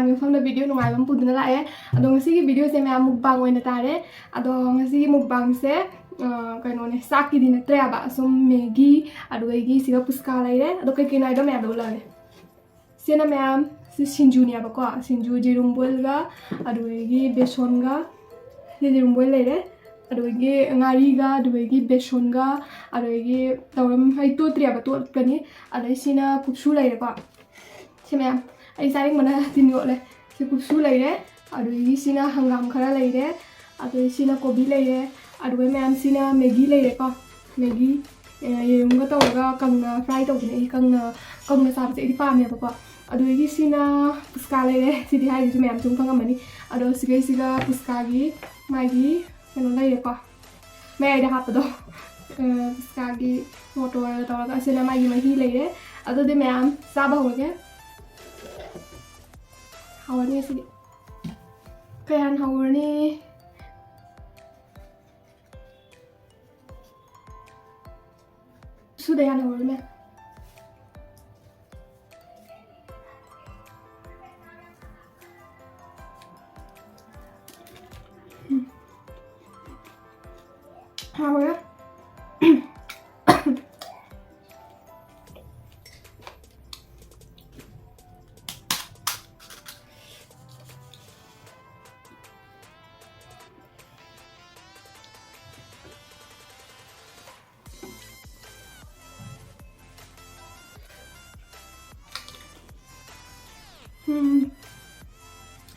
Ma'am मफम video नुंगाइबम पुदना लाए अदो ngasi video से मैम मुकबांग ओइना तारे अदो ngasi मुकबांग से कइनोने साकी दिन त्रेबा सम मैगी अदुगी सिगा पुस्का लाइरे अदो कइ कइ नाइदो मैम लाले सेना मैम से सिंजुनी आबको सिंजु जिरुम बोलगा अदुगी बेसनगा जिरुम बोल लाइरे अदुगी ngaриगा अदुगी बेसनगा अदुगी तवरम हाइ तो त्रेबा तो कनी अदै सिना kupshu लाइरेको से मैम आई सारे मना तिनोले से kupshu लाइरे अदुगी सिना हंगाम खरा लाइरे अदुगी सिना कोबी लाइरे अदुगी मैम सिना मैगी लाइरेको मैगी येरुमगा तवरगा कंगना फ्राई तौबने कंगना साबसे इदि पामेबको अदुगी सिना पुस्का लाइरे सिदि हाइजु मैम जुम खंगमनी अदो सिगा पुस्कागी मागी कनो लाइरेको मैं आइदा हापदो पुस्कागी मोटो तवरगा सिना मागी मही लाइरे अदो दे मैम साबा होगे हावनी सिदि कयान हावनी sudah yang hawarnya hawarnya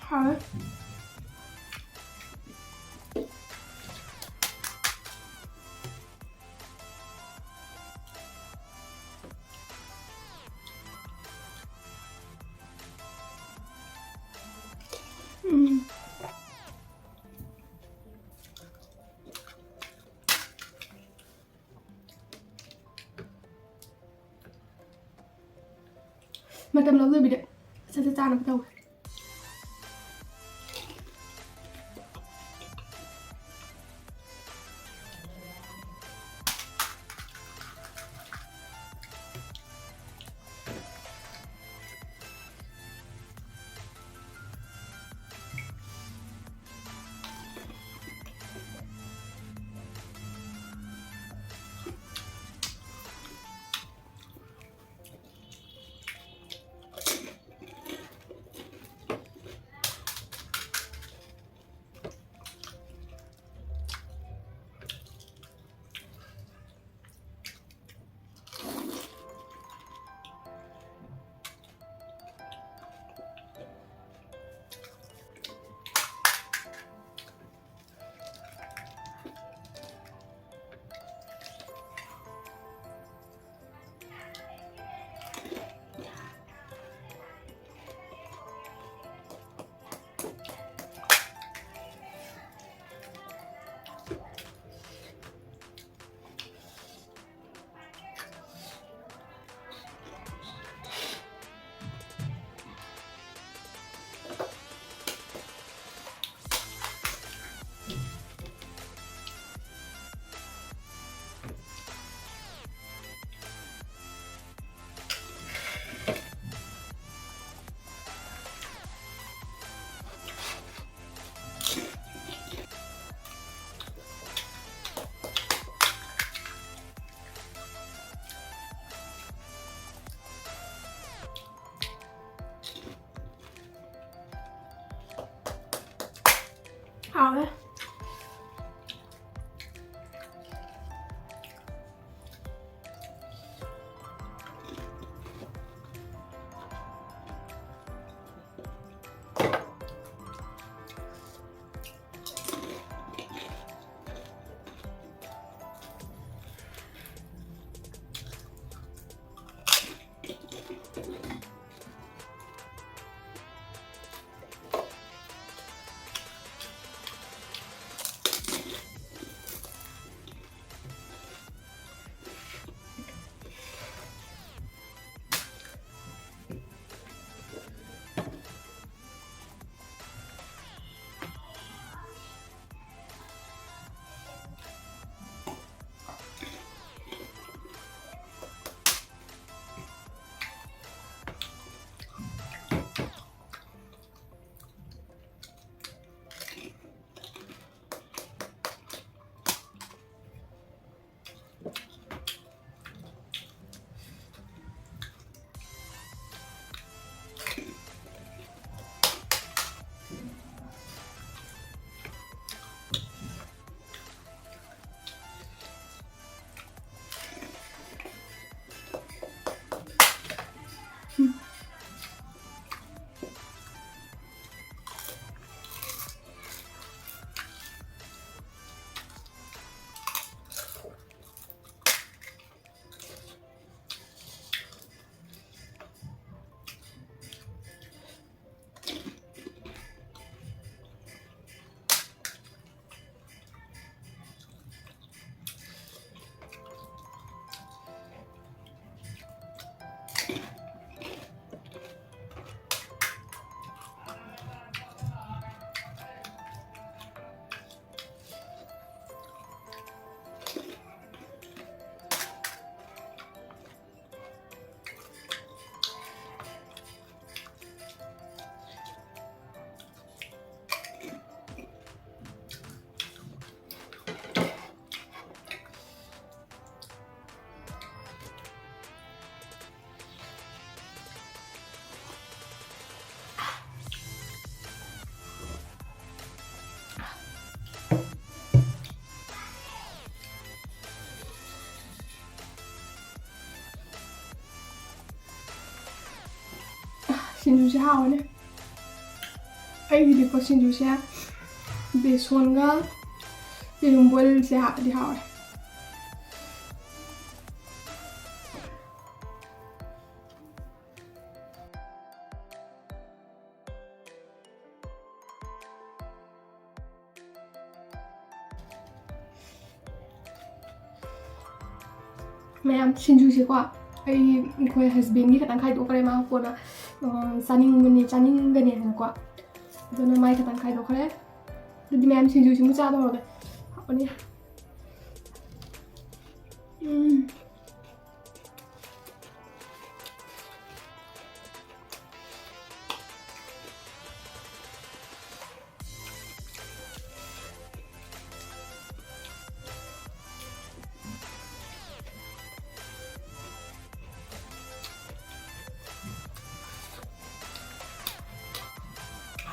hả mà tầm lâu rồi bị đấy sao cha nó bắt đầu 신주시 하오네. 아이디 거 신주시 베손가 이런 볼세 하디 하오. Ma'am, 신주시 과 ꯑꯩꯈꯣꯏ ꯍꯁꯕꯦꯟꯒꯤ ꯈꯇꯪ ꯈꯥꯏꯗꯣꯛꯈ꯭ꯔꯦ ꯃꯥ ꯀꯣꯟꯅ ꯆꯥꯅꯤꯡꯒꯅꯤ ꯍꯥꯏꯅꯀꯣ ꯑꯗꯨꯅ ꯃꯥꯏ ꯈꯇꯪ ꯈꯥꯏꯗꯣꯛꯈ꯭ꯔꯦ ꯑꯗꯨꯗꯤ ꯃꯌꯥꯝ ꯁꯤꯡꯖꯨꯁꯤꯃꯨꯛ ꯆꯥꯕ ꯍꯧꯔꯒꯦ ꯍꯥꯞꯄꯅꯤ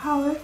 하울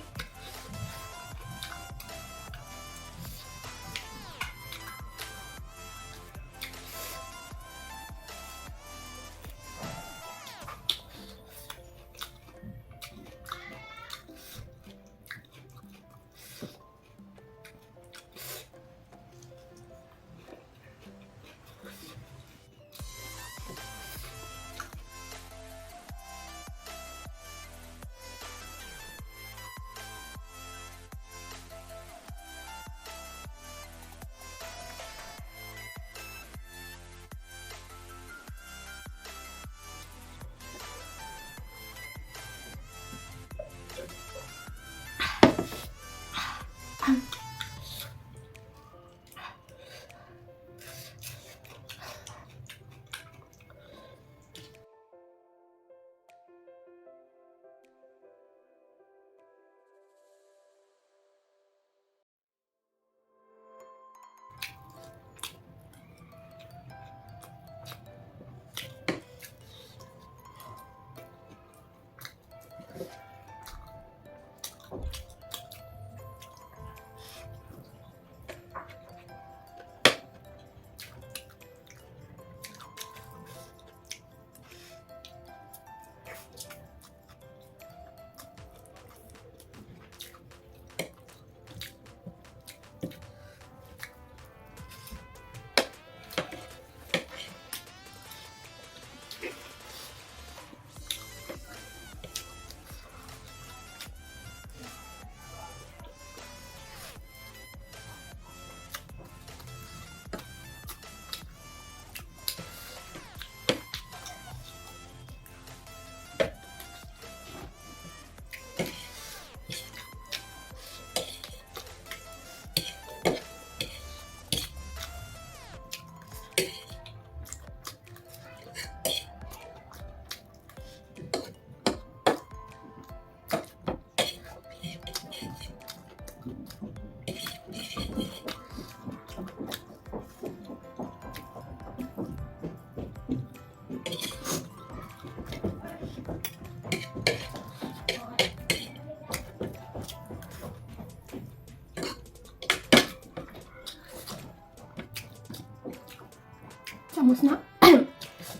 Musna,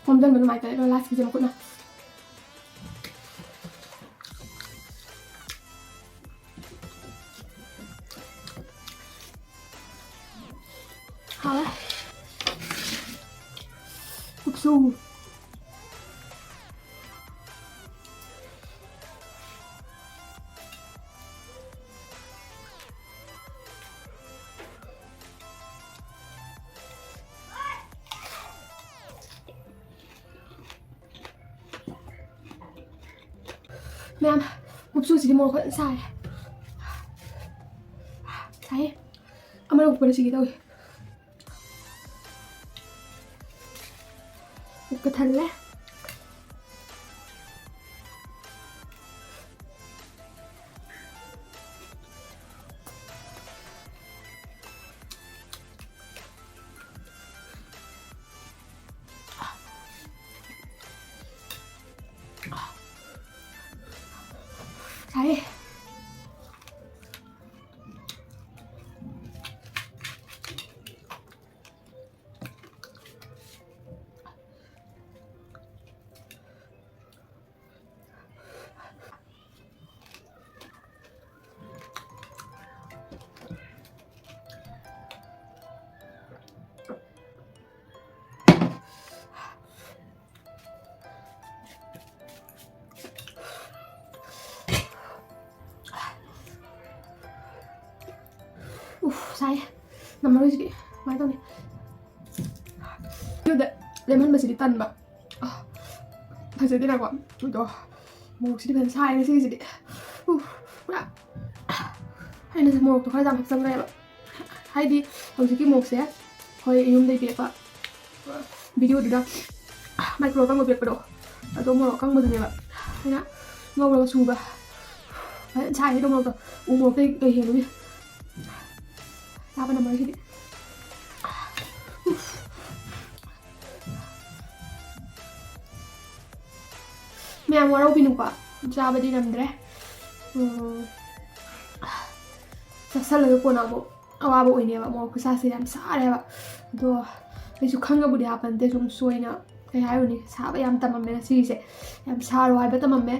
kemudian belum ada relasi jam kuna. Halo, kupshu. Ma'am, kupshu sih mau kok saya. Amar ऊपर से गिरा हुआ ऊपर थल्ले chare sai nằm rồi chị mai tao này như vậy đem hơn mà chị đi tần mà thật sự thế nào bọn rồi một chị đi phần sai cái gì đấy hay là một tôi khai rằng xong đây bạn hay đi còn cái một sẽ hồi dùng đây việc bạn video được đâu micro các một việc vào độ và tôi Morok các một này bạn thế đó ngâu đầu xù vào đấy chai hết đông rồi uống một cây cây hiền luôn đi sao bên nằm đấy chị mẹ mua đâu pin quá ra bên đi nằm đấy sao lại cô nào bộ bộ này bạn mua cái sao sẽ làm sao đây bạn rồi cái chú khăn cái body happen thế chúng xuôi nè cái hai này sao vậy em tâm mình xí sẽ em sao rồi bây tâm mình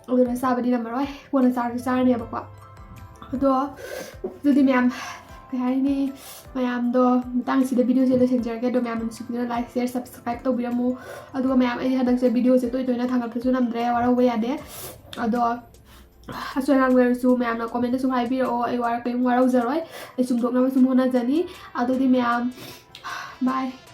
rồi là sao bên đi nằm rồi quên là sao này bạn rồi thì mẹ cái hai này mẹ em đó tăng sĩ video sẽ lên share cái đó mẹ mình subscribe like share subscribe tôi video mu rồi mẹ em hay đăng sẽ video sẽ tôi nói thằng cái số nằm đây vào đâu về đấy rồi so lang ver su mẹ em comment su hai video ai war cái ngoài đâu giờ rồi ai sum thuộc năm sum hona jani ado di mẹ em bye